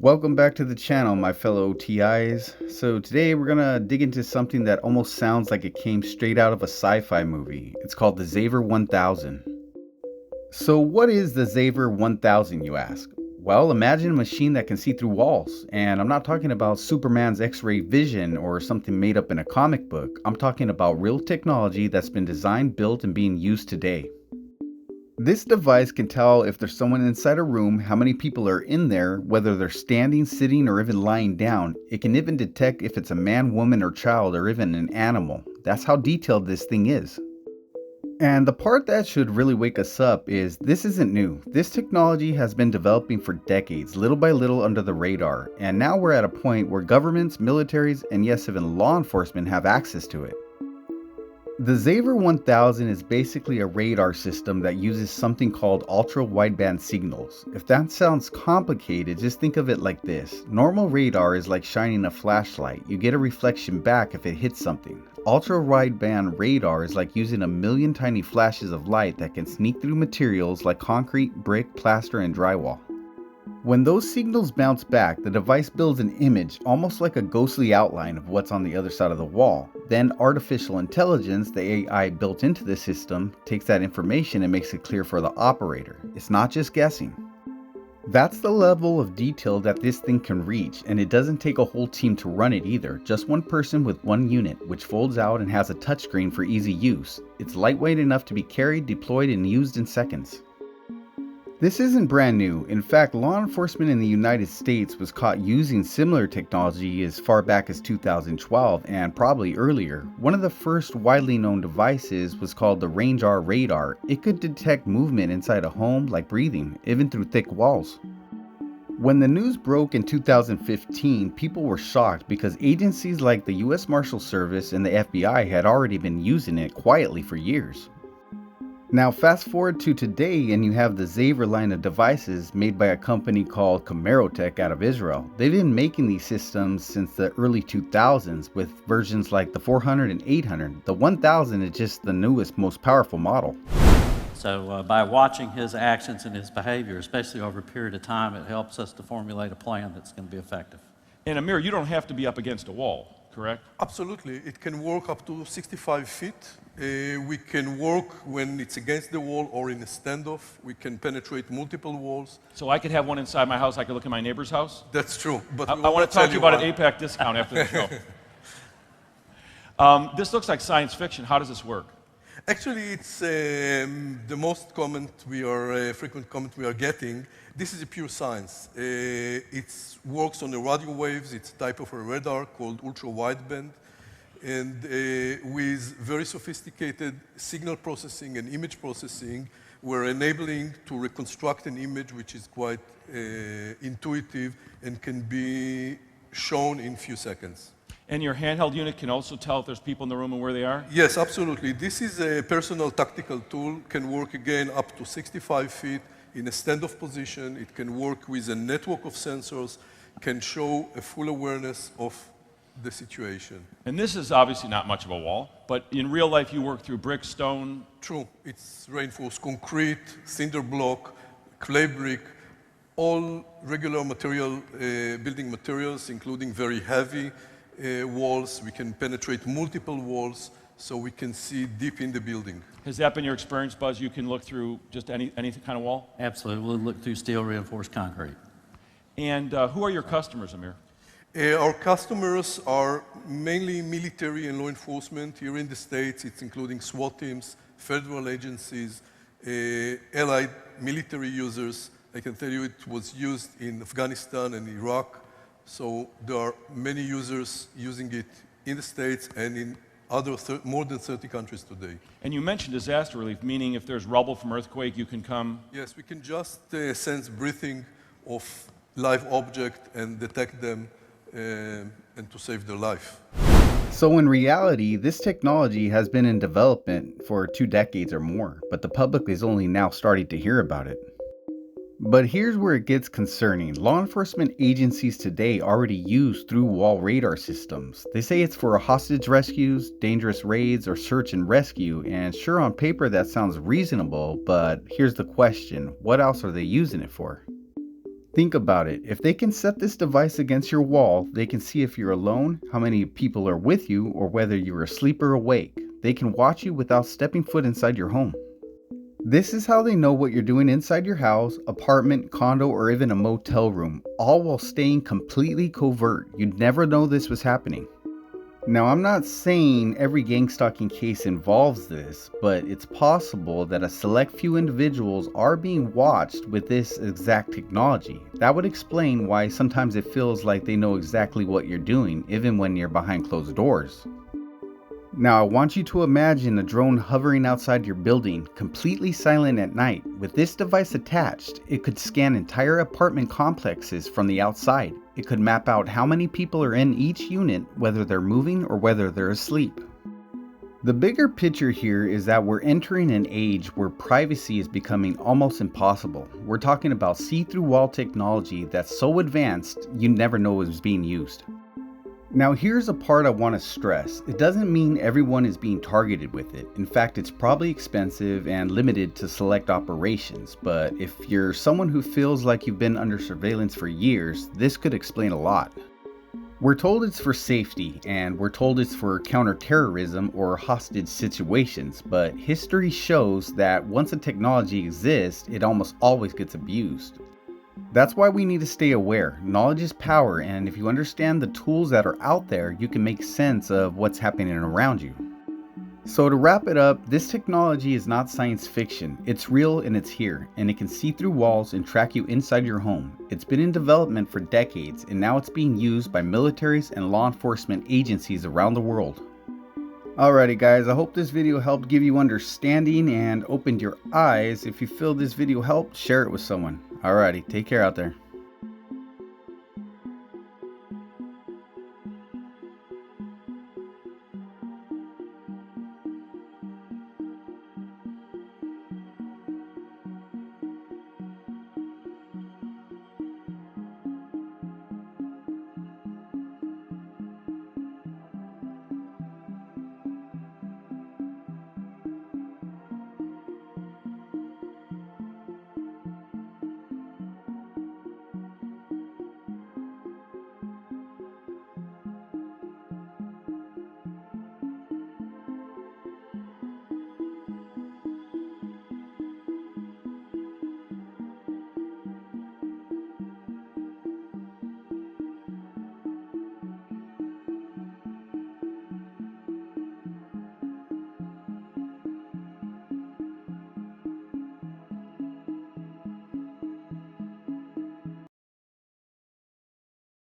Welcome back to the channel, my fellow TIs. So today we're gonna dig into something that almost sounds like it came straight out of a sci-fi movie. It's called the Xaver 1000. So what is the Xaver 1000, you ask? Well, imagine a machine that can see through walls. And I'm not talking about Superman's X-ray vision or something made up in a comic book. I'm talking about real technology that's been designed, built, and being used today. This device can tell if there's someone inside a room, how many people are in there, whether they're standing, sitting, or even lying down. It can even detect if it's a man, woman, or child, or even an animal. That's how detailed this thing is. And the part that should really wake us up is this isn't new. This technology has been developing for decades, little by little under the radar. And now we're at a point where governments, militaries, and yes, even law enforcement have access to it. The Xaver 1000 is basically a radar system that uses something called ultra-wideband signals. If that sounds complicated, just think of it like this. Normal radar is like shining a flashlight. You get a reflection back if it hits something. Ultra-wideband radar is like using a million tiny flashes of light that can sneak through materials like concrete, brick, plaster, and drywall. When those signals bounce back, the device builds an image, almost like a ghostly outline of what's on the other side of the wall. Then artificial intelligence, the AI built into the system, takes that information and makes it clear for the operator. It's not just guessing. That's the level of detail that this thing can reach, and it doesn't take a whole team to run it either. Just one person with one unit, which folds out and has a touchscreen for easy use. It's lightweight enough to be carried, deployed, and used in seconds. This isn't brand new. In fact, law enforcement in the United States was caught using similar technology as far back as 2012 and probably earlier. One of the first widely known devices was called the Range-R radar. It could detect movement inside a home, like breathing, even through thick walls. When the news broke in 2015, people were shocked because agencies like the US Marshal Service and the FBI had already been using it quietly for years. Now fast forward to today and you have the Xaver line of devices made by a company called Comerotech out of Israel. They've been making these systems since the early 2000s with versions like the 400 and 800. The 1000 is just the newest, most powerful model. So by watching his actions and his behavior, especially over a period of time, it helps us to formulate a plan that's going to be effective. And Amir, you don't have to be up against a wall, correct? Absolutely. It can work up to 65 feet. We can work when it's against the wall or in a standoff. We can penetrate multiple walls. So I could have one inside my house. I could look at my neighbor's house. That's true. But I want to talk to you about an APAC discount after the show. This looks like science fiction. How does this work? Actually, it's the most frequent comment we are getting. This is a pure science. It works on the radio waves. It's a type of a radar called ultra-wideband. And with very sophisticated signal processing and image processing, we're enabling to reconstruct an image which is quite intuitive and can be shown in few seconds. And your handheld unit can also tell if there's people in the room and where they are? Yes, absolutely. This is a personal tactical tool, can work again up to 65 feet in a standoff position. It can work with a network of sensors, can show a full awareness of the situation. And this is obviously not much of a wall, but in real life you work through brick, stone. True. It's reinforced concrete, cinder block, clay brick, all regular material, building materials, including very heavy walls. We can penetrate multiple walls, so we can see deep in the building. Has that been your experience, Buzz? You can look through just any kind of wall? Absolutely. We'll look through steel reinforced concrete. And who are your customers, Amir? Our customers are mainly military and law enforcement. Here in the States, it's including SWAT teams, federal agencies, allied military users. I can tell you it was used in Afghanistan and Iraq. So there are many users using it in the States and in other more than 30 countries today. And you mentioned disaster relief, meaning if there's rubble from earthquake, you can come? Yes, we can just sense breathing of live object and detect them and to save their life. So in reality, this technology has been in development for 2 decades or more, but the public is only now starting to hear about it. But here's where it gets concerning. Law enforcement agencies today already use through-wall radar systems. They say it's for hostage rescues, dangerous raids, or search and rescue, and sure, on paper that sounds reasonable, but here's the question. What else are they using it for? Think about it. If they can set this device against your wall, they can see if you're alone, how many people are with you, or whether you're asleep or awake. They can watch you without stepping foot inside your home. This is how they know what you're doing inside your house, apartment, condo, or even a motel room, all while staying completely covert. You'd never know this was happening. Now, I'm not saying every gang stalking case involves this, but it's possible that a select few individuals are being watched with this exact technology. That would explain why sometimes it feels like they know exactly what you're doing, even when you're behind closed doors. Now, I want you to imagine a drone hovering outside your building, completely silent at night. With this device attached, it could scan entire apartment complexes from the outside. It could map out how many people are in each unit, whether they're moving or whether they're asleep. The bigger picture here is that we're entering an age where privacy is becoming almost impossible. We're talking about see-through wall technology that's so advanced you never know it's being used. Now, here's a part I want to stress. It doesn't mean everyone is being targeted with it. In fact, it's probably expensive and limited to select operations. But if you're someone who feels like you've been under surveillance for years, this could explain a lot. We're told it's for safety, and we're told it's for counter-terrorism or hostage situations. But history shows that once a technology exists, it almost always gets abused. That's why we need to stay aware. Knowledge is power, and if you understand the tools that are out there, you can make sense of what's happening around you. So to wrap it up, this technology is not science fiction. It's real and it's here, and it can see through walls and track you inside your home. It's been in development for decades, and now it's being used by militaries and law enforcement agencies around the world. Alrighty guys, I hope this video helped give you understanding and opened your eyes. If you feel this video helped, share it with someone. Alrighty, take care out there.